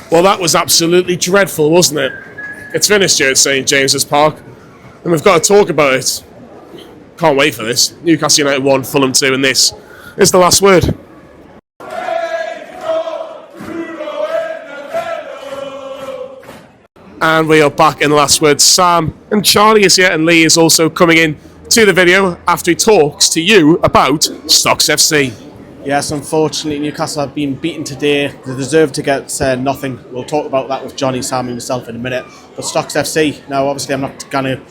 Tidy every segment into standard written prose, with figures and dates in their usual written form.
Well, that was absolutely dreadful, wasn't it? It's finished here at St James's Park, and we've got to talk about it. Can't wait for this. Newcastle United 1, Fulham 2, and this is the last word. And we are back in the last word. Sam and Charlie is here, and Lee is also coming in to the video after he talks to you about Stocks FC. Yes, unfortunately, Newcastle have been beaten today. They deserve to get nothing. We'll talk about that with Johnny, Sam and myself in a minute. But Stocks FC, now obviously I'm not going to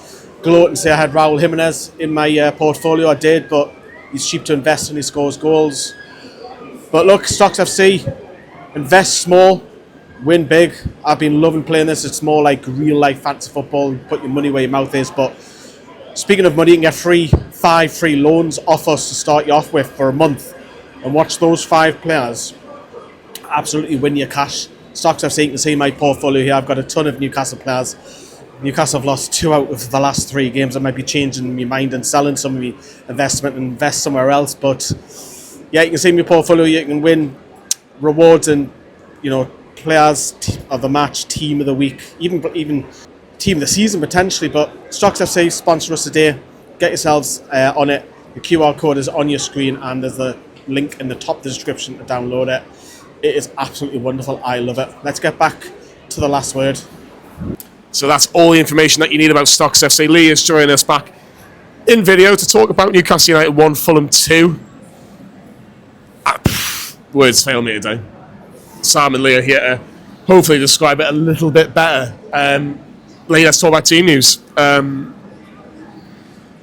gloat and say I had Raul Jimenez in my portfolio. I did, but he's cheap to invest and he scores goals. But look, Stocks FC, invest small, win big. I've been loving playing this. It's more like real life fantasy football. You put your money where your mouth is. But speaking of money, you can get 5 free loans off us to start you off with for a month. And watch those 5 players absolutely win your cash. Stocks FC, you can see my portfolio here. I've got a ton of Newcastle players. Newcastle have lost 2 out of the last 3 games. I might be changing my mind and selling some of my investment and invest somewhere else. But yeah, you can see my portfolio. You can win rewards and, players of the match, team of the week, even team of the season potentially. But Stocks FC sponsor us today. Get yourselves on it. The QR code is on your screen and there's the link in the top description to download it. It is absolutely wonderful. I love it. Let's get back to the last word. So that's all the information that you need about Stocks FC. Lee is joining us back in video to talk about Newcastle United 1, Fulham 2. Words fail me today. Sam and Lee are here to hopefully describe it a little bit better. Lee, let's talk about team news.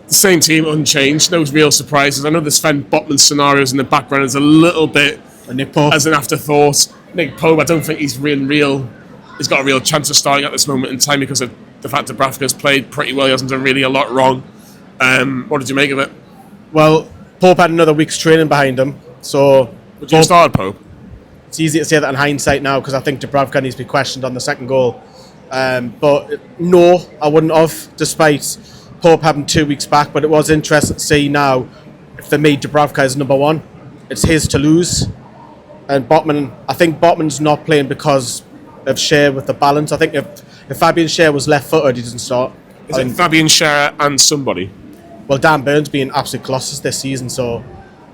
The same team, unchanged, no real surprises. I know there's Sven Botman scenarios in the background as a little bit Nick Pope as an afterthought. Nick Pope, I don't think he's he's got a real chance of starting at this moment in time because of the fact that Dubravka's played pretty well. He hasn't done really a lot wrong. What did you make of it? Well, Pope had another week's training behind him, so Would you have started Pope? It's easy to say that in hindsight now because I think Dubravka needs to be questioned on the second goal. But no, I wouldn't have, despite Pope having 2 weeks back. But it was interesting to see now if they made Dubravka as number 1, it's his to lose. And I think Botman's not playing because of Schär with the balance. I think if Fabian Schär was left-footed, he doesn't start. Is it Fabian Schär and somebody? Well, Dan Burns being absolute colossus this season, so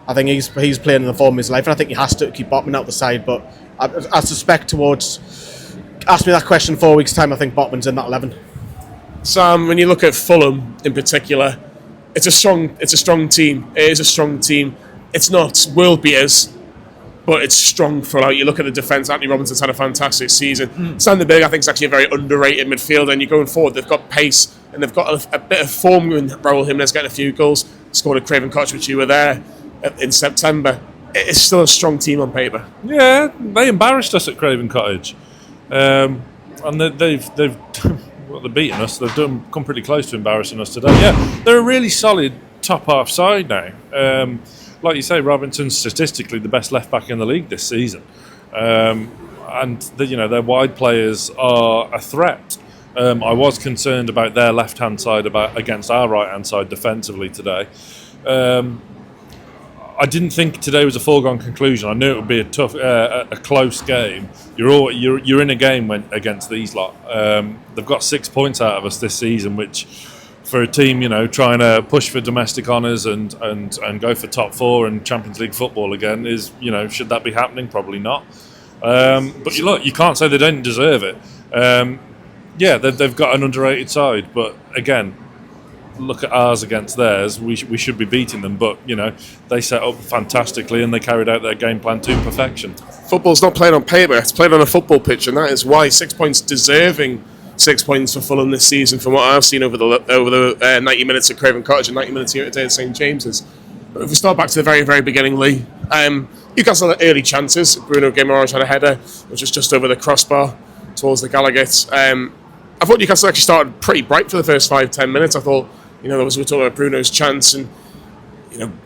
I think he's playing in the form of his life, and I think he has to keep Botman out the side. But I suspect ask me that question in 4 weeks' time, I think Botman's in that 11. Sam, when you look at Fulham in particular, it's a strong team. It is a strong team. It's not world beaters, but it's strong throughout. You look at the defence. Anthony Robinson's had a fantastic season. Sander Berg, I think, is actually a very underrated midfielder. And you're going forward, they've got pace and they've got a bit of form. When Raul Jimenez getting a few goals, scored at Craven Cottage, which you were there in September. It's still a strong team on paper. Yeah, they embarrassed us at Craven Cottage, and they've well, they're beating us. They've come pretty close to embarrassing us today. Yeah, they're a really solid top half side now. Like you say, Robinson's statistically the best left back in the league this season, and their wide players are a threat. I was concerned about their left hand side against our right hand side defensively today. I didn't think today was a foregone conclusion. I knew it would be a tough, a close game. You're in a game against these lot. They've got 6 points out of us this season, which for a team, trying to push for domestic honours and go for top 4 and Champions League football again is, should that be happening? Probably not. But you can't say they don't deserve it. They've got an underrated side, but again, look at ours against theirs. We should be beating them, but they set up fantastically and they carried out their game plan to perfection. Football's not played on paper; it's played on a football pitch, and that is why 6 points deserving 6 points for Fulham this season, from what I've seen over the 90 minutes at Craven Cottage and 90 minutes here today at St James's. But if we start back to the very, very beginning, Lee, Newcastle had early chances. Bruno Guimaraes had a header, which was just over the crossbar towards the Gallagher. I thought Newcastle actually started pretty bright for the first 5-10 minutes. I thought, we were talking about Bruno's chance, and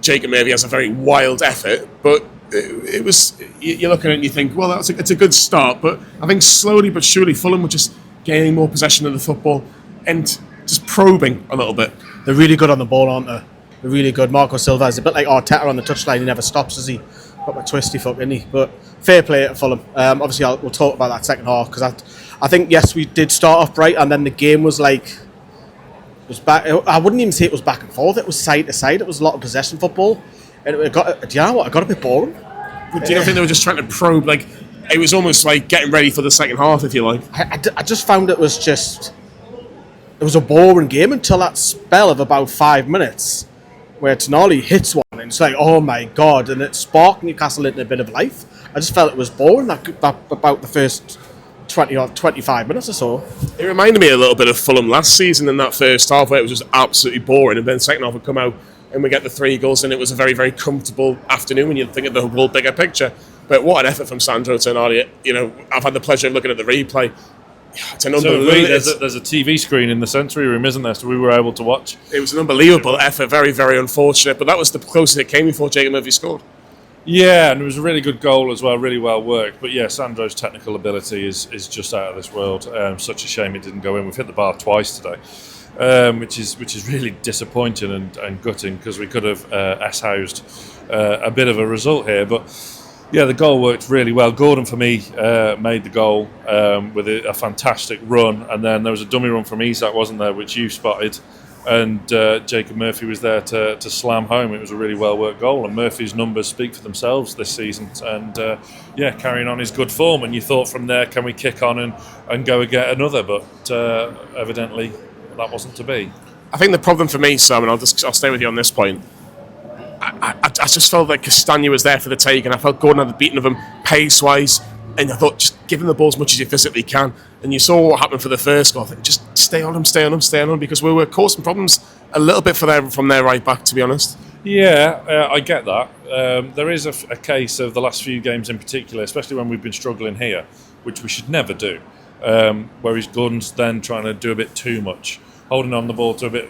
Jacob maybe has a very wild effort, but it was, you're looking at it and you think, well, it's a good start. But I think slowly but surely Fulham were just gaining more possession of the football and just probing a little bit. They're really good on the ball, aren't they? They're really good. Marco Silva is a bit like Arteta on the touchline. He never stops, does he? Got my twisty foot, isn't he? But fair play to Fulham. Obviously, we'll talk about that second half, because I think, yes, we did start off bright, and then the game was like, was back. I wouldn't even say it was back and forth. It was side to side. It was a lot of possession football, and do you know what? It got a bit boring. But do you not think they were just trying to probe? Like, it was almost like getting ready for the second half, if you like. I just found it was a boring game until that spell of about 5 minutes where Tonali hits one and it's like, oh my god, and it sparked Newcastle into a bit of life. I just felt it was boring that about the first 20 or 25 minutes or so. It reminded me a little bit of Fulham last season in that first half, where it was just absolutely boring, and then second half would come out and we get the 3 goals, and it was a very, very comfortable afternoon when you think of the whole bigger picture. But what an effort from Sandro Tonali. You know, I've had the pleasure of looking at the replay. It's an unbelievable. There's a TV screen in the sensory room, isn't there? So we were able to watch. It was an unbelievable effort, very, very unfortunate, but that was the closest it came before Jacob Murphy scored. Yeah, and it was a really good goal as well, really well worked. But yeah, Sandro's technical ability is just out of this world. Such a shame it didn't go in. We've hit the bar twice today, which is really disappointing and gutting, because we could have S-housed a bit of a result here. But yeah, the goal worked really well. Gordon, for me, made the goal with a fantastic run, and then there was a dummy run from Isak, wasn't there, which you spotted, and Jacob Murphy was there to slam home. It was a really well-worked goal, and Murphy's numbers speak for themselves this season, and carrying on his good form. And you thought from there, can we kick on and go and get another? But evidently that wasn't to be. I think the problem for me, Sam, and I'll stay with you on this point, I just felt like Castagna was there for the take, and I felt Gordon had the beating of him pace-wise, and I thought, just give him the ball as much as you physically can. And you saw what happened for the first goal. I think, just stay on him, because we were causing problems a little bit from their right back, to be honest. Yeah, I get that. There is a case of the last few games in particular, especially when we've been struggling here, which we should never do, where Gordon's then trying to do a bit too much, holding on the ball to a bit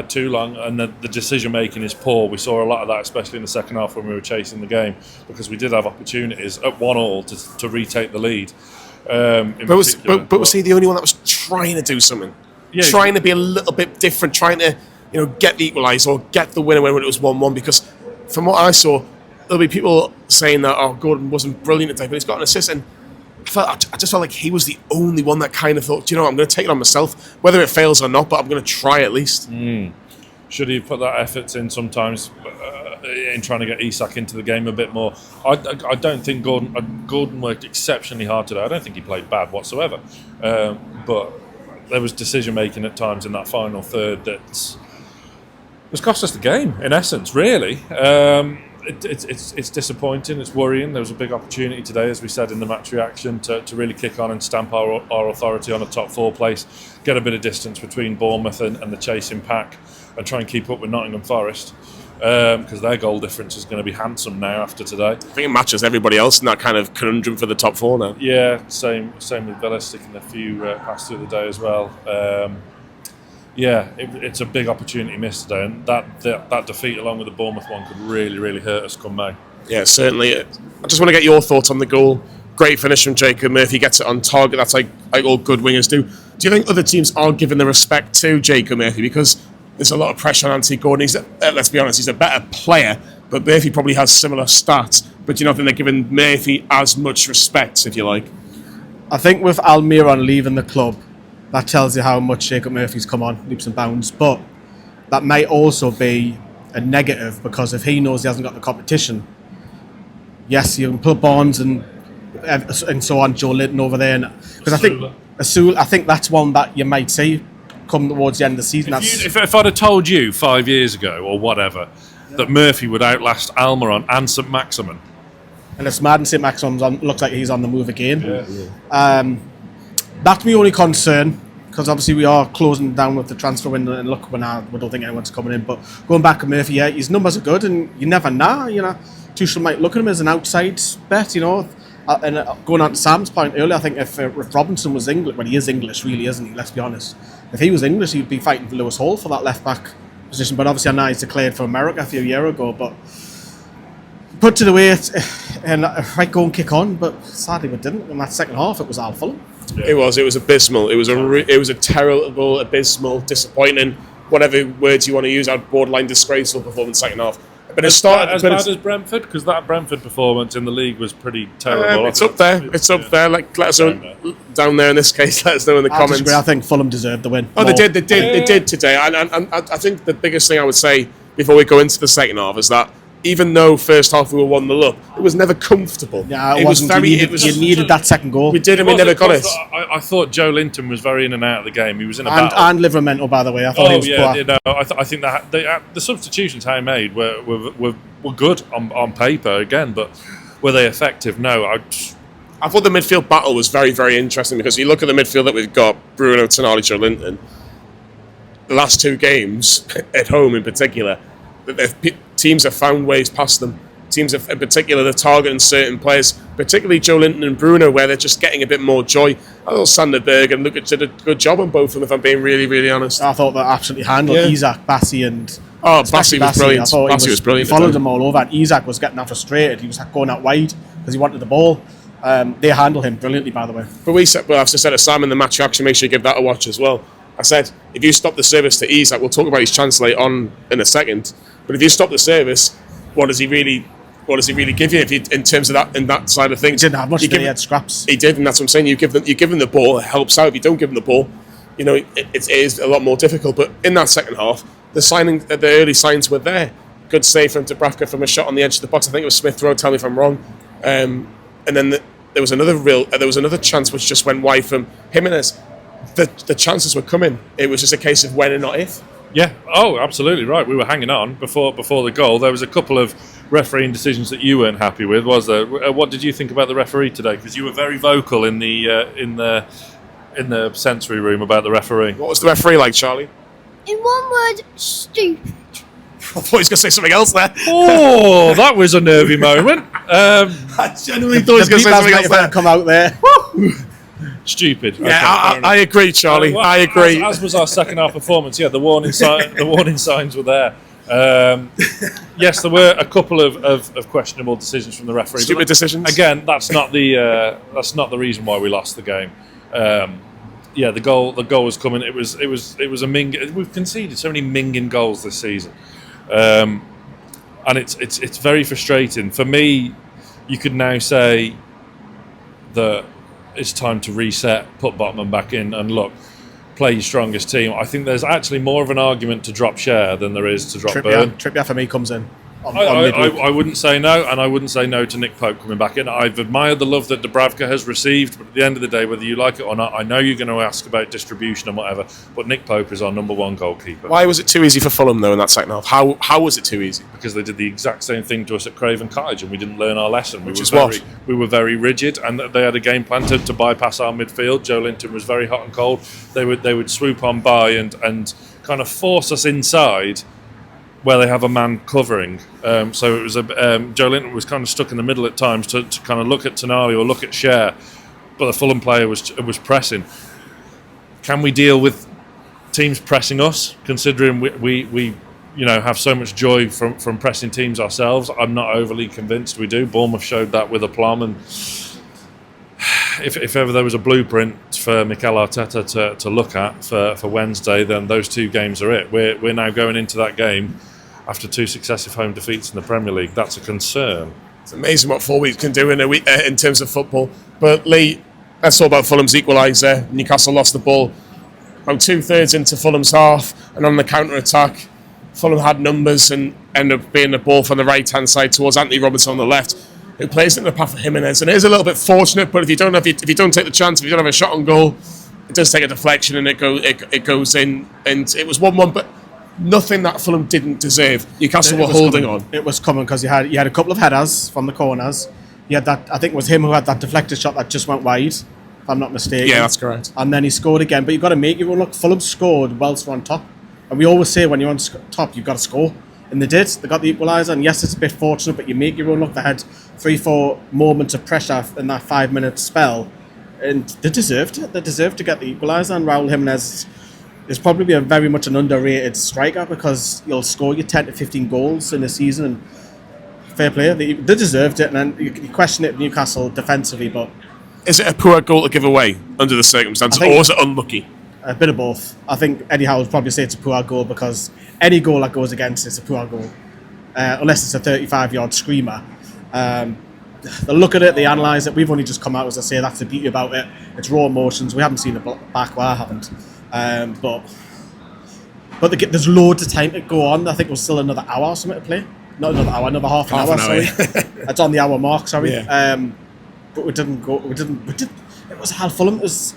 too long, and the decision making is poor. We saw a lot of that, especially in the second half when we were chasing the game, because we did have opportunities at 1-1 to retake the lead. But was he the only one that was trying to do something? Yeah, trying to be a little bit different, trying to get the equaliser or get the winner when it was 1-1? Because from what I saw, there'll be people saying that Gordon wasn't brilliant today, but he's got an assist, and I just felt like he was the only one that kind of thought, I'm going to take it on myself, whether it fails or not, but I'm going to try at least. Should he put that effort in sometimes in trying to get Isak into the game a bit more? I don't think Gordon worked exceptionally hard today. I don't think he played bad whatsoever. But there was decision making at times in that final third that was cost us the game, in essence, really. It's disappointing, it's worrying. There was a big opportunity today, as we said in the match reaction, to really kick on and stamp our authority on a top 4 place, get a bit of distance between Bournemouth and the chasing pack, and try and keep up with Nottingham Forest, because their goal difference is going to be handsome now after today. I think it matches everybody else in that kind of conundrum for the top 4 now. Yeah, same with Villa sticking a few past through the day as well. It's a big opportunity missed today, and that defeat along with the Bournemouth one could really, really hurt us come May. Yeah, certainly. I just want to get your thoughts on the goal. Great finish from Jacob Murphy, gets it on target. That's like all good wingers do. Do you think other teams are giving the respect to Jacob Murphy? Because there's a lot of pressure on Anthony Gordon. Let's be honest, he's a better player, but Murphy probably has similar stats. But do you not think they're giving Murphy as much respect, if you like? I think with Almiron leaving the club, that tells you how much Jacob Murphy's come on leaps and bounds. But that might also be a negative, because if he knows he hasn't got the competition, yes, you can put Barnes and so on, Joe Linton over there, because I think that's one that you might see come towards the end of the season. If I'd have told you 5 years ago or whatever that Murphy would outlast Almiron and Saint-Maximin, and it's mad, and Saint-Maximin looks like he's on the move again. That's my only concern, because obviously we are closing down with the transfer window, and look, we don't think anyone's coming in. But going back to Murphy, his numbers are good, and you never know. Tuchel might look at him as an outside bet. And going on to Sam's point earlier, I think if Robinson was English, well, he is English, really, isn't he? Let's be honest. If he was English, he'd be fighting for Lewis Hall for that left back position. But obviously, I know he's declared for America a few years ago. But put to the way, and right, go and kick on. But sadly, we didn't. In that second half, it was all Fulham. Yeah. It was abysmal. It was a terrible, abysmal, disappointing, whatever words you want to use, our borderline disgraceful performance second half. But it As started bad as Brentford, because that Brentford performance in the league was pretty terrible. It's up there. It's up there. Like, let us know down there in this case. Let us know in the comments. Disagree. I think Fulham deserved the win. Oh, they did today. And I think the biggest thing I would say before we go into the second half is that even though first half we were 1-0 up, it was never comfortable. Yeah, it wasn't. You needed that second goal. We did, and we never got it. I thought Joe Linton was very in and out of the game. He was in a battle. And Livramento, by the way. I thought he was poor. I think that the substitutions Harry made were good on paper again, but were they effective? No. I thought the midfield battle was very, very interesting because you look at the midfield that we've got: Bruno, Tonali, Joe Linton. The last two games at home, in particular, teams have found ways past them. Teams have, in particular, they're targeting certain players, particularly Joe Linton and Bruno, where they're just getting a bit more joy. I thought Sander Berg and Luka did a good job on both of them, if I'm being really, really honest. I thought they absolutely handled Isak, Bassi, and... Bassi was brilliant. Bassi was brilliant. He followed them all over, and Isak was getting frustrated. He was going out wide because he wanted the ball. They handled him brilliantly, by the way. But I've just said to Sam in the match reaction, make sure you give that a watch as well. I said, if you stop the service to Isak, we'll talk about his chance later on in a second, but if you stop the service, what does he really give you in terms of that in that side of things? He didn't have much. He had scraps. He did, and that's what I'm saying. You give them the ball, it helps out. If you don't give them the ball, it is a lot more difficult. But in that second half, the early signs were there. Good save from Dubravka from a shot on the edge of the box. I think it was Smith Rowe. Tell me if I'm wrong. And then there was another chance which just went wide from Jimenez. The chances were coming. It was just a case of when and not if. Yeah. Oh, absolutely right. We were hanging on before the goal. There was a couple of refereeing decisions that you weren't happy with, was there? What did you think about the referee today? Because you were very vocal in the sensory room about the referee. What was the referee like, Charlie? In one word, stupid. I thought he was going to say something else there. Oh, that was a nervy moment. I genuinely thought he was going to say something else there. Come out there. Stupid. Yeah, okay, I agree, Charlie. I agree. As was our second half performance. Yeah, the warning signs were there. Yes, there were a couple of questionable decisions from the referee. Stupid decisions. Again, that's not the reason why we lost the game. Yeah, the goal was coming. It was a ming. We've conceded so many minging goals this season, and it's very frustrating for me. You could now say that it's time to reset, put Botman back in, and look, play your strongest team. I think there's actually more of an argument to drop Share than there is to drop Burn. Trippier for me comes in. I wouldn't say no, and I wouldn't say no to Nick Pope coming back in. I've admired the love that Dubravka has received, but at the end of the day, whether you like it or not, I know you're going to ask about distribution and whatever, but Nick Pope is our number one goalkeeper. Why was it too easy for Fulham, though, in that second half? How was it too easy? Because they did the exact same thing to us at Craven Cottage, and we didn't learn our lesson. We were very rigid, and they had a game plan to bypass our midfield. Joe Linton was very hot and cold. They would swoop on by and kind of force us inside, where they have a man covering. So it was Joe Linton was kind of stuck in the middle at times to kind of look at Tonali or look at Share, but the Fulham player was pressing. Can we deal with teams pressing us, considering we have so much joy from pressing teams ourselves? I'm not overly convinced we do. Bournemouth showed that with aplomb, and if ever there was a blueprint for Mikel Arteta to look at for Wednesday, then those two games are it. We're now going into that game after two successive home defeats in the Premier League. That's a concern. It's amazing what 4 weeks can do in a week in terms of football. But Lee, that's all about Fulham's equaliser. Newcastle lost the ball about 2/3 into Fulham's half, and on the counter-attack, Fulham had numbers and ended up being the ball from the right-hand side towards Anthony Robertson on the left, who plays it in the path of Jimenez. And it is a little bit fortunate, but if you don't take the chance, if you don't have a shot on goal, it does take a deflection and it goes in. And it was 1-1, but nothing that Fulham didn't deserve. Newcastle were holding on. It was coming because you had a couple of headers from the corners. You had that. I think it was him who had that deflected shot that just went wide, if I'm not mistaken. Yeah, that's correct. And then he scored again. But you've got to make your own look. Fulham scored whilst we're on top, and we always say when you're on top, you've got to score. And they did. They got the equaliser. And yes, it's a bit fortunate, but you make your own look. They had 3-4 moments of pressure in that 5-minute spell, and they deserved it. They deserved to get the equaliser. And Raul Jimenez is probably very much an underrated striker because he'll score you 10 to 15 goals in a season. And fair play, they deserved it. And then you question it, Newcastle defensively, but is it a poor goal to give away under the circumstances, or is it unlucky? A bit of both. I think Eddie Howe would probably say it's a poor goal because any goal that goes against it's a poor goal. unless it's a 35-yard screamer. They look at it, they analyse it. We've only just come out, as I say, that's the beauty about it. It's raw emotions. We haven't seen it back, well, I haven't. But there's loads of time to go on. I think it was still another hour or something to play. Not another hour, another half an hour, sorry. It's on the hour mark, sorry. Yeah. But we didn't. It was half Fulham. It was...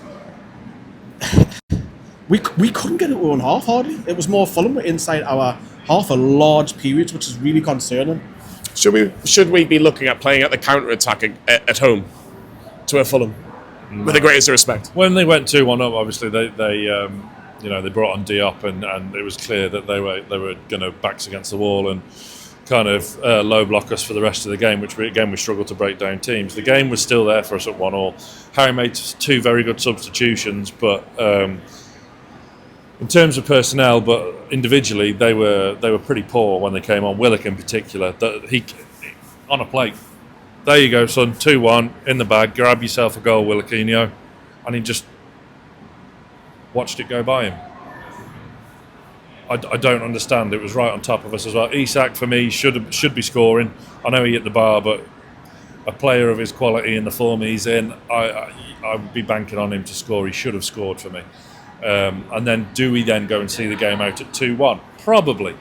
We couldn't get it to our own half, hardly. It was more Fulham inside our half for large periods, which is really concerning. Should we be looking at playing at the counter-attack at home to a Fulham? No. With the greatest respect. When they went 2-1 up, obviously they brought on Diop and it was clear that they were going to backs against the wall and kind of low block us for the rest of the game, which we struggled to break down teams. The game was still there for us at 1-1. Harry made 2 very good substitutions, but in terms of personnel, but individually they were pretty poor when they came on. Willock in particular, that he on a plate. There you go, son. 2-1 in the bag. Grab yourself a goal, Willoquinho, and he just watched it go by him. I don't understand. It was right on top of us as well. Isak for me should be scoring. I know he hit the bar, but a player of his quality in the form he's in, I would be banking on him to score. He should have scored for me. And then do we then go and see the game out at 2-1? Probably,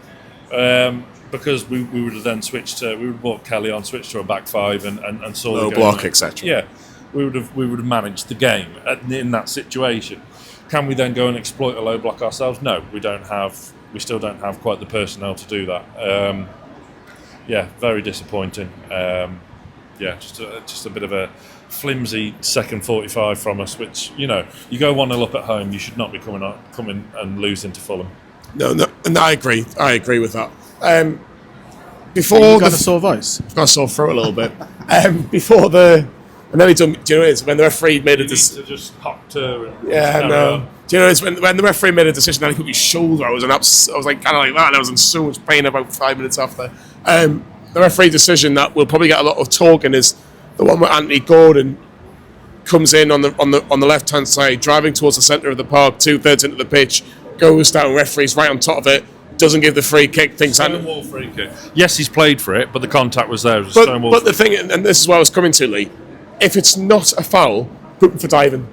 because we would have then switched to, we would have brought Kelly on, switched to a back five and saw low the game block, etc. Yeah, we would have managed the game in that situation. Can we then go and exploit a low block ourselves? No, we still don't have quite the personnel to do that. Very disappointing. Just a bit of a flimsy second 45 from us, which, you go 1-0 up at home, you should not be coming and losing to Fulham. No, I agree with that. Before you got a sore voice? I've got a sore throat a little bit. Before the... I know do you know what it is? When the referee made a decision... just hop to... Yeah, no. Do you know it's when the referee made a decision and he put his shoulder, I was like kind of like that, and I was in so much pain about 5 minutes after. The referee decision that will probably get a lot of talking is the one where Anthony Gordon comes in on the left hand side, driving towards the centre of the park, 2/3 into the pitch, goes down, referee's right on top of it, doesn't give the free kick, thinks Stonewall free kick. Yes, he's played for it, but the contact was there. But the thing, and this is what I was coming to, Lee, if it's not a foul, put him for diving.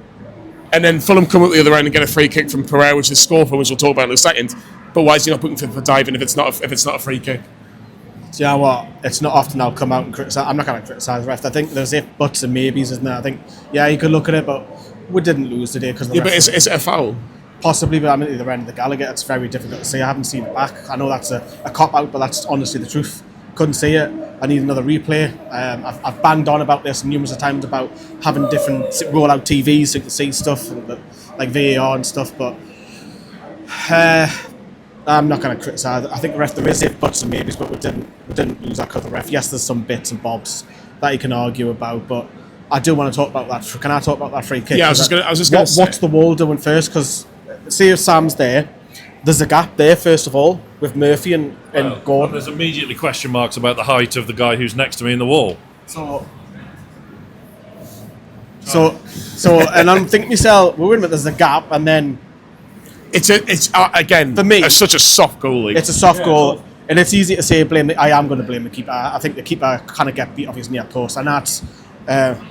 And then Fulham come up the other end and get a free kick from Pereira, which is score for, which we'll talk about in a second. But why is he not putting him for diving if it's not a free kick? Do you know what? It's not often I'll come out and criticise. I'm not going to criticise the ref. I think there's if, buts and maybes, isn't there? I think, you could look at it, but we didn't lose today because of the but is it a foul? Possibly, but I'm at the other end of the Gallagher. It's very difficult to see. I haven't seen it back. I know that's a cop-out, but that's honestly the truth. Couldn't see it. I need another replay. I've banged on about this numerous times about having different roll-out TVs so you can see stuff like VAR and stuff, but I'm not going to criticise. I think the ref, there is if, buts and maybes, but we didn't lose that because of the ref. Yes, there's some bits and bobs that you can argue about, but I do want to talk about that. Can I talk about that free kick? Yeah, I was just going to say. What's the wall doing first? Because see if Sam's there. There's a gap there, first of all, with Murphy and Gordon. And there's immediately question marks about the height of the guy who's next to me in the wall. So and I'm thinking to myself, well, wait a minute, there's a gap, and then it's again for me, it's such a soft goal. It's a soft goal, and it's easy to say blame. I am going to blame the keeper. I think the keeper kind of get beat off his near post, and that's.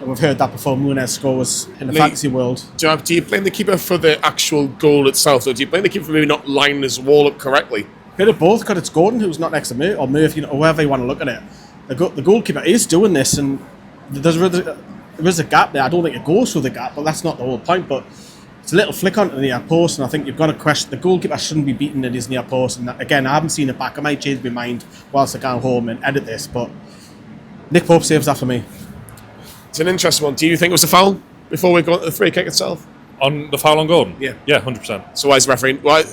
We've heard that before. Muniz scores in the fantasy world. Do you blame the keeper for the actual goal itself, or do you blame the keeper for maybe not lining his wall up correctly? Bit of both, because it's Gordon who's not next to Murphy, or Murphy, or whoever you want to look at it. The goalkeeper is doing this, and there is a gap there. I don't think it goes through the gap, but that's not the whole point. But it's a little flick onto the near post, and I think you've got to question the goalkeeper shouldn't be beaten at his near post. And again, I haven't seen it back. I might change my mind whilst I go home and edit this, but Nick Pope saves that for me. It's an interesting one. Do you think it was a foul before we go on to the free kick itself? On the foul on Gordon? Yeah, 100%. So why is refereeing? Are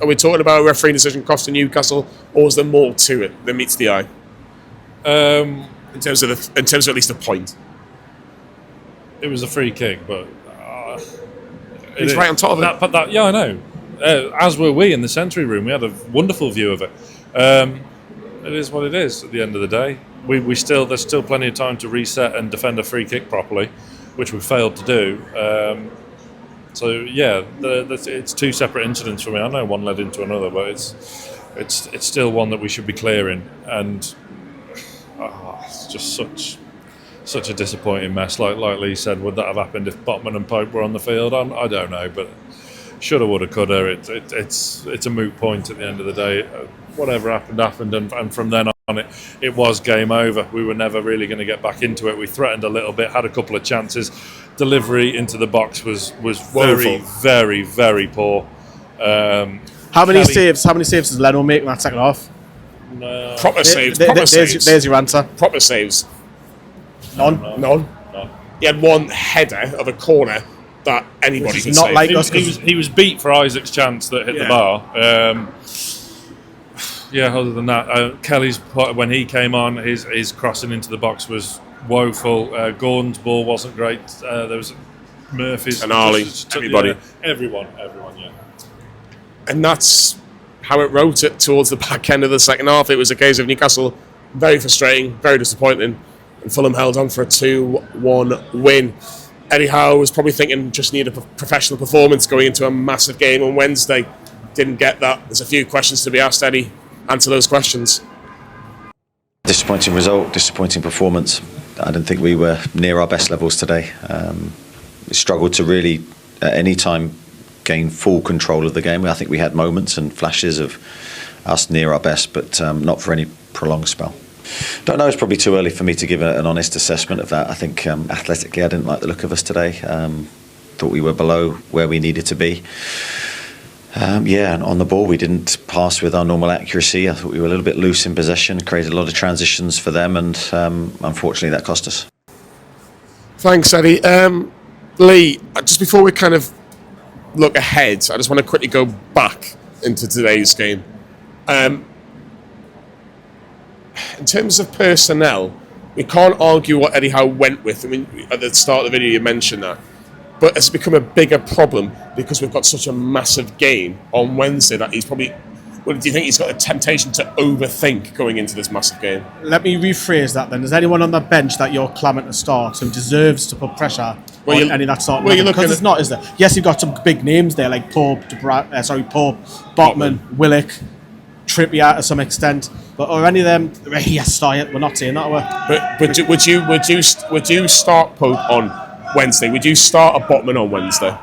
we talking about a refereeing decision costing Newcastle, or is there more to it that meets the eye? In terms of at least a point. It was a free kick, but he's right on top of it. I know. As were we in the Century Room. We had a wonderful view of it. It is what it is. At the end of the day, there's still plenty of time to reset and defend a free kick properly, which we failed to do. It's two separate incidents for me. I know one led into another, but it's still one that we should be clearing, and it's just such a disappointing mess. Like Lee said, would that have happened if Botman and Pope were on the field? I don't know, but shoulda, woulda, coulda. It's a moot point at the end of the day. Whatever happened, and from then on, it was game over. We were never really going to get back into it. We threatened a little bit, had a couple of chances. Delivery into the box was very, very, very poor. How many saves does Leno make in that second half? No. Proper saves. There's your answer. Proper saves. None. None. He had one header of a corner that anybody can not save. like us. He was beat for Isaac's chance that hit the bar. Other than that, Kelly's when he came on, his crossing into the box was woeful. Gordon's ball wasn't great. There was Murphy's and Ali, everybody, everyone. Yeah. And that's how it wrote it towards the back end of the second half. It was a case of Newcastle very frustrating, very disappointing, and Fulham held on for a 2-1 win. Eddie Howe was probably thinking just need a professional performance going into a massive game on Wednesday. Didn't get that. There's a few questions to be asked, Eddie. Answer those questions. Disappointing result, disappointing performance. I don't think we were near our best levels today. We struggled to really, at any time, gain full control of the game. I think we had moments and flashes of us near our best, but not for any prolonged spell. Don't know, it's probably too early for me to give an honest assessment of that. I think athletically I didn't like the look of us today. Thought we were below where we needed to be. And on the ball we didn't pass with our normal accuracy. I thought we were a little bit loose in possession, created a lot of transitions for them, and unfortunately that cost us. Thanks, Eddie. Lee, just before we kind of look ahead, I just want to quickly go back into today's game. In terms of personnel, we can't argue what Eddie Howe went with. I mean, at the start of the video you mentioned that. But it's become a bigger problem because we've got such a massive game on Wednesday that he's probably... Well, do you think he's got a temptation to overthink going into this massive game? Let me rephrase that then. Is anyone on the bench that you're clamming to start who deserves to put pressure on any of that sort of level? Because it's not, is there? Yes, you've got some big names there like Pope, Botman, Willock, Trippier to some extent. But are any of them... Yes, start it. We're not saying that, are we? But would you start Pope on Wednesday? Would you start a Botman on Wednesday?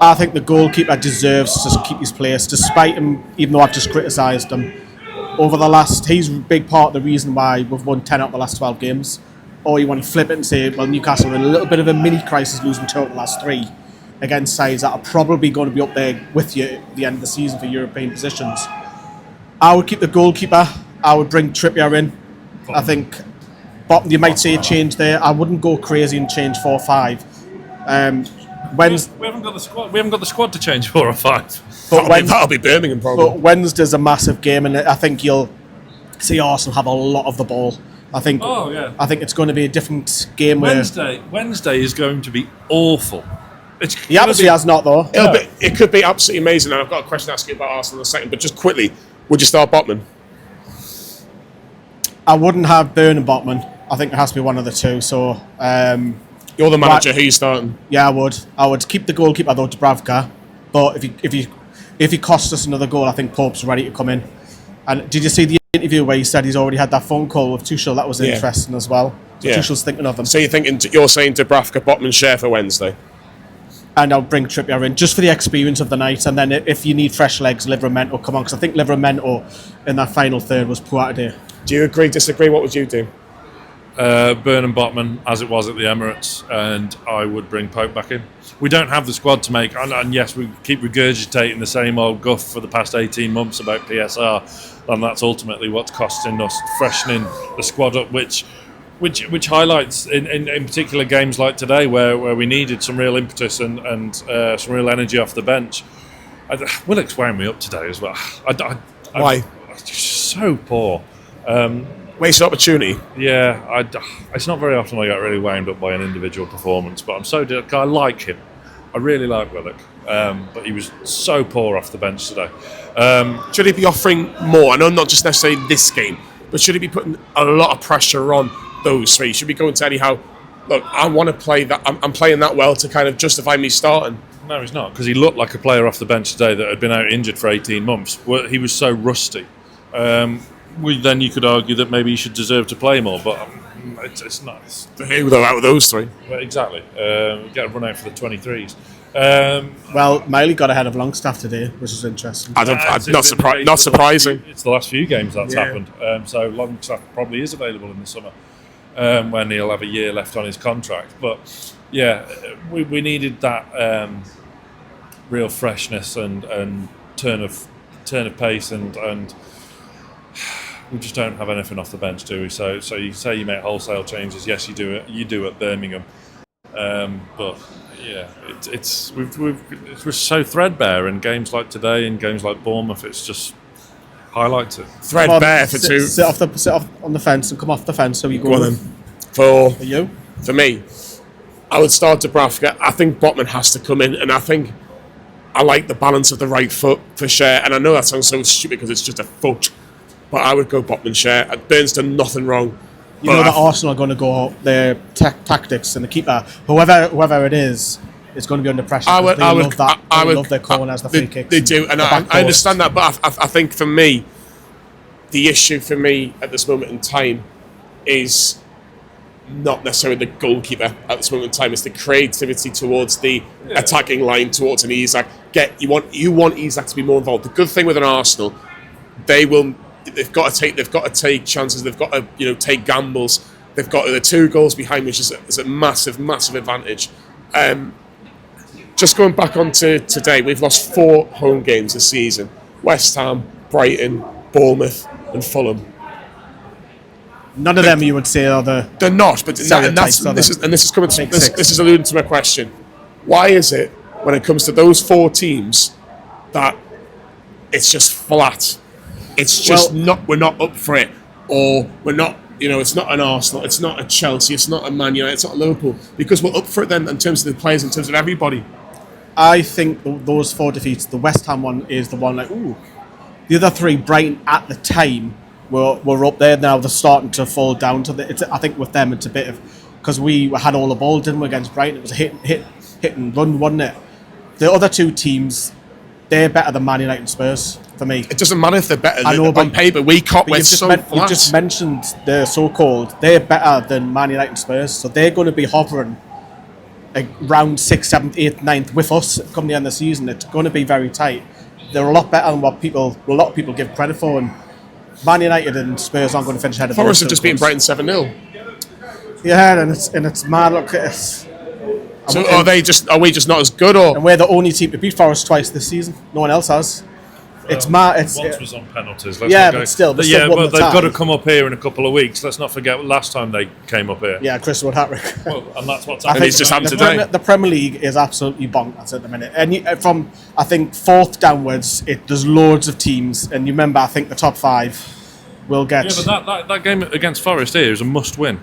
I think the goalkeeper deserves to keep his place, despite him, even though I've just criticised him. Over the last... He's a big part of the reason why we've won 10 out of the last 12 games. Or you want to flip it and say, well, Newcastle are in a little bit of a mini crisis losing 2 out of the last 3 against sides that are probably going to be up there with you at the end of the season for European positions. I would keep the goalkeeper. I would bring Trippier in. I think Botman, you might see a change there. I wouldn't go crazy and change 4 or 5. We haven't got the squad. We haven't got the squad to change 4 or 5. That'll be Birmingham probably. But Wednesday's a massive game, and I think you'll see Arsenal have a lot of the ball. I think it's going to be a different game. Wednesday is going to be awful. He obviously has not though. It could be absolutely amazing. And I've got a question to ask you about Arsenal in a second, but just quickly, would you start Botman? I wouldn't have Burn and Botman. I think it has to be one of the two. So you're the manager. Who are you starting? Yeah, I would keep the goalkeeper though, Dubravka. But if he costs us another goal, I think Pope's ready to come in. And did you see the interview where he said he's already had that phone call with Tuchel? That was interesting as well. So Tuchel's thinking of him. So you're saying Dubravka, Botman share for Wednesday? And I'll bring Trippier in just for the experience of the night. And then if you need fresh legs, Livramento come on. Because I think Livramento in that final third was poor today. Do you agree, disagree? What would you do? Burn and Botman as it was at the Emirates, and I would bring Pope back in. We don't have the squad to make, and yes, we keep regurgitating the same old guff for the past 18 months about PSR, and that's ultimately what's costing us freshening the squad up, which highlights in particular games like today where we needed some real impetus and some real energy off the bench. Willock's wound me up today as well. Why? So poor. Waste opportunity. Yeah, it's not very often I get really wound up by an individual performance, but I like him. I really like Willock, but he was so poor off the bench today. Should he be offering more? I know not just necessarily this game, but should he be putting a lot of pressure on those three? Should we go and tell Eddie Howe, look, I want to play that. I'm playing that well to kind of justify me starting. No, he's not, because he looked like a player off the bench today that had been out injured for 18 months. He was so rusty. Then you could argue that maybe he should deserve to play more, but it's not. Who though out of those three? Well, exactly. Get a run out for the 23s. Well, Miley got ahead of Longstaff today, which is interesting. Not surprising. It's the last few games that's happened. So Longstaff probably is available in the summer when he'll have a year left on his contract. But yeah, we needed that real freshness and turn of pace and we just don't have anything off the bench, do we? So you say you make wholesale changes. Yes, you do it. You do at Birmingham, but yeah, we're so threadbare in games like today, in games like Bournemouth. It's just highlights it. Threadbare for two. Sit off on the fence and come off the fence. So you go on then. For you, for me, I would start Dubravka. I think Botman has to come in, and I think I like the balance of the right foot for Schär. And I know that sounds so stupid because it's just a foot, but I would go Botman Schär. Burns done nothing wrong. You know that Arsenal are going to go their tactics, and the keeper, whoever it is going to be under pressure. They love their corners, the free kicks. They do, and I understand that. But I think for me, the issue for me at this moment in time is not necessarily the goalkeeper at this moment in time. It's the creativity towards the attacking line, towards an Isak. You want Isak to be more involved. The good thing with an Arsenal, they've got to take chances. They've got to take gambles. They've got the 2 goals behind, which is a massive advantage. Just going back onto today, we've lost 4 home games this season: West Ham, Brighton, Bournemouth, and Fulham. None of them you would say are the. They're not, but this is alluding to my question. Why is it when it comes to those 4 teams that it's just flat? It's just we're not up for it, or we're not. It's not an Arsenal, it's not a Chelsea, it's not a Man United, it's not a Liverpool, because we're up for it then in terms of the players, in terms of everybody. I think those 4 defeats, the West Ham one is the one the other 3, Brighton at the time were up there. Now they're starting to fall down to I think with them it's a bit of, because we had all the ball, didn't we, against Brighton? It was a hit and run, wasn't it? The other 2 teams, they're better than Man United and Spurs for me. It doesn't matter if they're better on paper. We're so flat. You just mentioned the so-called, they're better than Man United and Spurs, so they're going to be hovering round 6th, 7th, 8th, 9th with us come the end of the season. It's going to be very tight. They're a lot better than what a lot of people give credit for, and Man United and Spurs aren't going to finish ahead of them. Forest have just beaten Brighton 7-0. Yeah, and it's mad. Look at this. So are we just not as good, or? And we're the only team to beat Forest twice this season. No one else has. It's mad. Once was on penalties. But still. But they've got to come up here in a couple of weeks. Let's not forget last time they came up here. Yeah, Chris Wood hat-trick. Well, and that's what's happening. It's just happened today. The Premier League is absolutely bonkers at the minute. And from, I think, 4th downwards, there's loads of teams. And you remember, I think the top 5 will get... Yeah, but that game against Forest here is a must-win.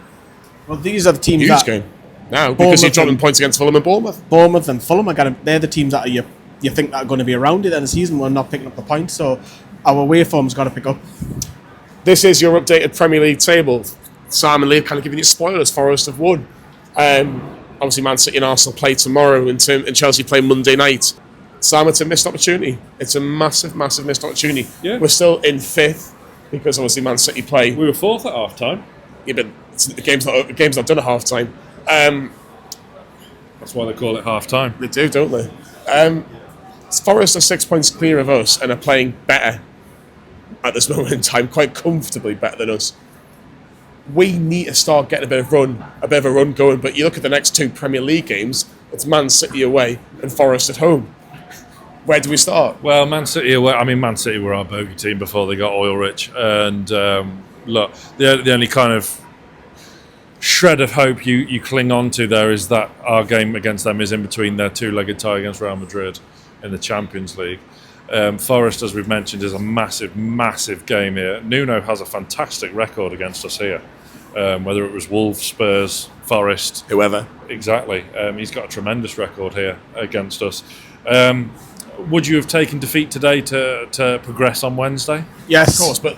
Well, these are the teams Huge game. Now, because you're dropping points against Fulham and Bournemouth. Bournemouth and Fulham, they're the teams that you think that are going to be around it in the season. We're not picking up the points, so our away form's got to pick up. This is your updated Premier League table. Sam and Lee have kind of given you spoilers. Forest have won. Obviously, Man City and Arsenal play tomorrow, and Chelsea play Monday night. Sam, it's a missed opportunity. It's a massive missed opportunity. Yeah. We're still in 5th because obviously Man City play. We were 4th at half time. Yeah, but the game's not done at half time. That's why they call it half time. They do, don't they? Forest are 6 points clear of us and are playing better at this moment in time, quite comfortably better than us. We need to start getting a bit of a run going. But you look at the next 2 Premier League games, it's Man City away and Forest at home. Where do we start? Well, Man City away. I mean, Man City were our bogey team before they got oil rich, and look, the only kind of shred of hope you cling on to there is that our game against them is in between their 2-legged tie against Real Madrid in the Champions League. Forest, as we've mentioned, is a massive game here. Nuno has a fantastic record against us here, whether it was Wolves, Spurs, Forest, whoever. Exactly. He's got a tremendous record here against us. Would you have taken defeat today to progress on Wednesday? Yes, of course. But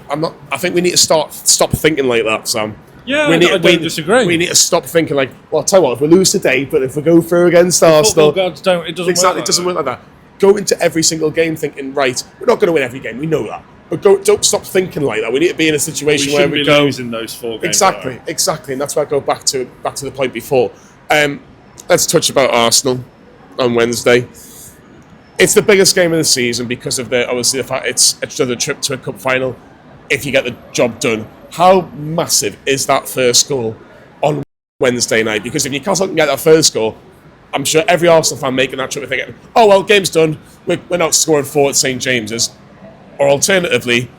I think we need to stop thinking like that, Sam. Yeah, I don't disagree. We need to stop thinking like, well, I'll tell you what, if we lose today, but if we go through against Arsenal, gods don't. It doesn't exactly. work. It doesn't work like that. Go into every single game thinking, right, we're not going to win every game. We know that, but don't stop thinking like that. We need to be in a situation where we go losing those 4 games. Exactly, and that's why I go back to the point before. Let's touch about Arsenal on Wednesday. It's the biggest game of the season because of the fact it's another trip to a cup final. If you get the job done, how massive is that first goal on Wednesday night? Because if Newcastle can get that first goal, I'm sure every Arsenal fan making that trip are thinking, oh well, game's done, we're not scoring 4 at St James's. Or alternatively,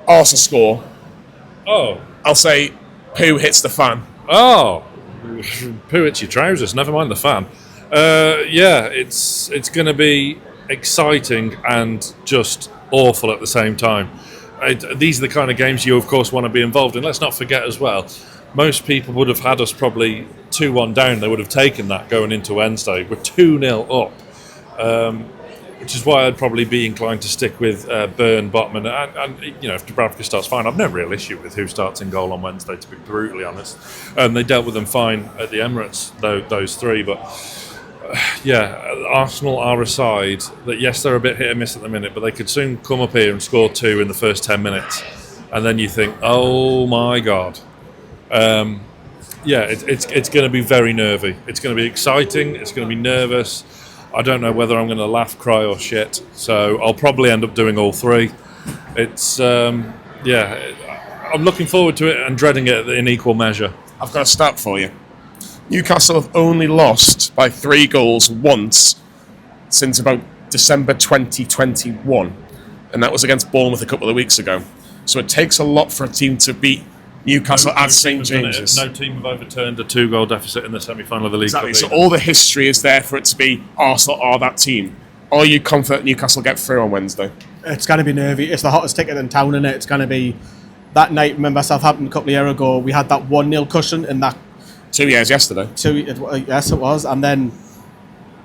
Arsenal score. Oh. I'll say, poo hits the fan. Oh. Poo hits your trousers, never mind the fan. It's going to be exciting and just awful at the same time. These are the kind of games you, of course, want to be involved in. Let's not forget as well, most people would have had us probably 2-1 down. They would have taken that going into Wednesday. We're 2-0 up, which is why I'd probably be inclined to stick with Burn, Botman, and if Dubravka starts fine, I've no real issue with who starts in goal on Wednesday, to be brutally honest. They dealt with them fine at the Emirates, those three, but Arsenal are a side that, yes, they're a bit hit and miss at the minute, but they could soon come up here and score 2 in the first 10 minutes, and then you think, oh my God. It's going to be very nervy. It's going to be exciting. It's going to be nervous. I don't know whether I'm going to laugh, cry, or shit. So I'll probably end up doing all 3. It's I'm looking forward to it and dreading it in equal measure. I've got a stat for you. Newcastle have only lost by 3 goals once since about December 2021, and that was against Bournemouth a couple of weeks ago. So it takes a lot for a team to beat Newcastle at St James's. No team have overturned a 2-goal deficit in the semi-final of the league. Exactly. So all the history is there for it to be Arsenal are that team. Are you confident Newcastle get through on Wednesday? It's going to be nervy. It's the hottest ticket in town, isn't it? It's going to be that night. Remember Southampton a couple of years ago? We had that 1-0 cushion in that. 2 years yesterday. Yes, it was. And then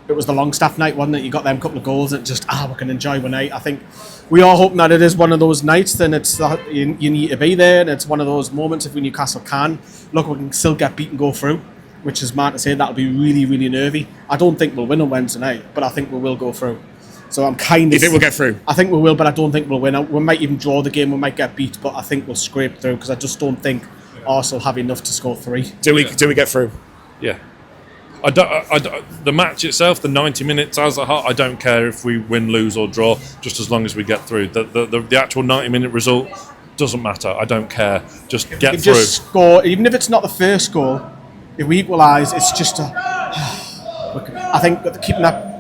it was the Longstaff night, wasn't it? You got them couple of goals and just, we can enjoy one night. I think we are hoping that it is one of those nights, then it's you need to be there, and it's one of those moments if we Newcastle can. Look, we can still get beat and go through, which is mad to say. That'll be really, really nervy. I don't think we'll win on Wednesday night, but I think we will go through. So I'm kind of... You think we'll get through? I think we will, but I don't think we'll win. We might even draw the game, we might get beat, but I think we'll scrape through, because I just don't think Arsenal have enough to score 3. Do we get through? Yeah. I don't, the match itself, the 90 minutes as a whole, I don't care if we win, lose or draw, just as long as we get through. The actual 90-minute result doesn't matter. I don't care. Just get through. Just score, even if it's not the first goal. If we equalise, it's just I think keeping that.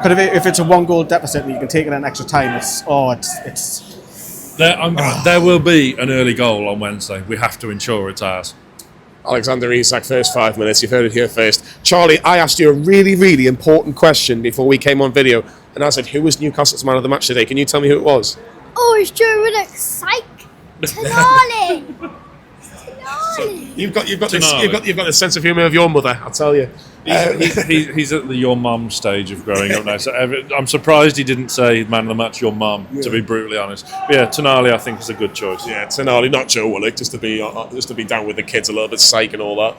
Because if it's a 1-goal deficit and you can take it in extra time, There will be an early goal on Wednesday. We have to ensure it's ours. Alexander Isak, first 5 minutes. You've heard it here first. Charlie, I asked you a really, really important question before we came on video, and I said, who was Newcastle's man of the match today? Can you tell me who it was? Oh, it's Joe Willock. Psych. Tonali. You've got the sense of humour of your mother, I'll tell you. He's at the your mum stage of growing up now. So I'm surprised he didn't say man of the match, your mum. To be brutally honest, but yeah, Tonali I think is a good choice. Yeah, Tonali, not Joe Willock, just to be down with the kids a little bit, psych and all that.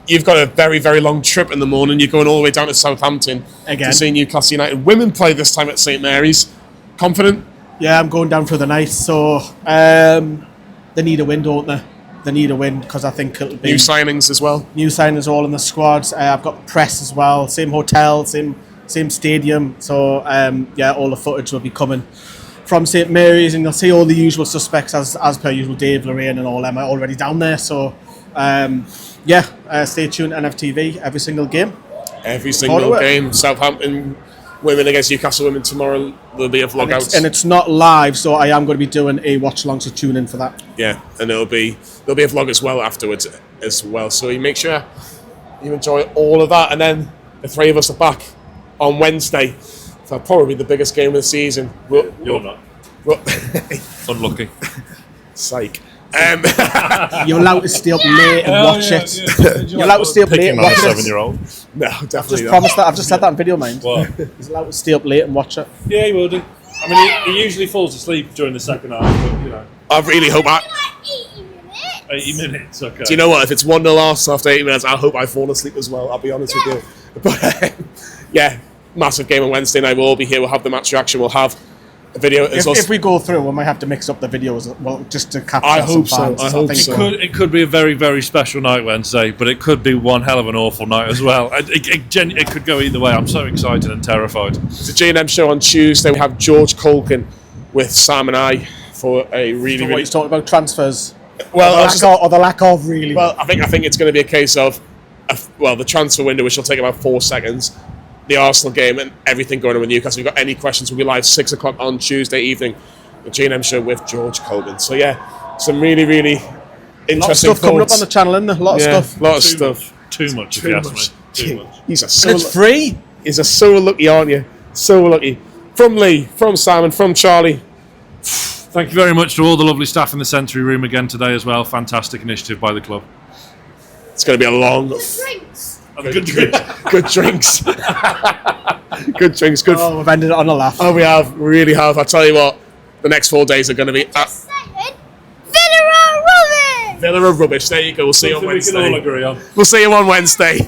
You've got a very, very long trip in the morning. You're going all the way down to Southampton to see Newcastle United. Women play this time at St Mary's. Confident? Yeah, I'm going down for the night. So they need a win, don't they? They need a win, because I think it'll be... New signings as well? New signings all in the squad. I've got the press as well. Same hotel, same stadium. So, all the footage will be coming from St Mary's, and you'll see all the usual suspects as per usual. Dave, Lorraine and all them are already down there. So, stay tuned, NFTV, every single game. Every single game. Southampton women against Newcastle women tomorrow. There'll be a vlog out. And it's not live, so I am going to be doing a watch along, so tune in for that. Yeah, and there'll be a vlog as well afterwards as well. So you make sure you enjoy all of that, and then the 3 of us are back on Wednesday for probably the biggest game of the season. You're not. Unlucky. Psych. You're allowed to stay up late and watch it. You're allowed to stay up late and watch it. 7-year-old. No, definitely I've just not. promised that. I've just said that in video, mind. What? He's allowed to stay up late and watch it. Yeah, he will do. I mean, he usually falls asleep during the second half, but I really hope Like 80 minutes. 80 minutes, okay. Do you know what? If it's 1-0 loss after 80 minutes, I hope I fall asleep as well. I'll be honest with you. But yeah, massive game on Wednesday night. We'll all be here. We'll have the match reaction. We'll have a video. If we go through, we might have to mix up the videos, well, just to capture I some hope so. fans. I hope think so. It could be a very, very special night Wednesday, but it could be one hell of an awful night as well. It could go either way. I'm so excited and terrified. It's a G&M show on Tuesday. We have George Colkin with Sam and I for a really, What really... he's talking about transfers. Well, Or the lack of, really. Well, I think it's going to be a case of, the transfer window, which will take about 4 seconds, the Arsenal game, and everything going on with Newcastle. If you've got any questions, we'll be live 6 o'clock on Tuesday evening, the G&M show with George Colgan. So yeah, some really, really interesting a lot of stuff coming up on the channel, isn't there? A lot of stuff. A lot of stuff. Too much, if you ask me. Too much. It's free. He's so lucky, aren't you? So lucky. From Lee, from Simon, from Charlie. Thank you very much to all the lovely staff in the Sensory Room again today as well. Fantastic initiative by the club. It's going to be a long... Drinks. Good drinks. Good drinks. Good drinks. Good. Oh, we've ended it on a laugh. Oh, we have. We really have. I tell you what, the next 4 days are going to be... Saying, Villa are rubbish. Villa are rubbish. There you go. We'll see you on Something we can Wednesday. all agree on. We'll see you on Wednesday.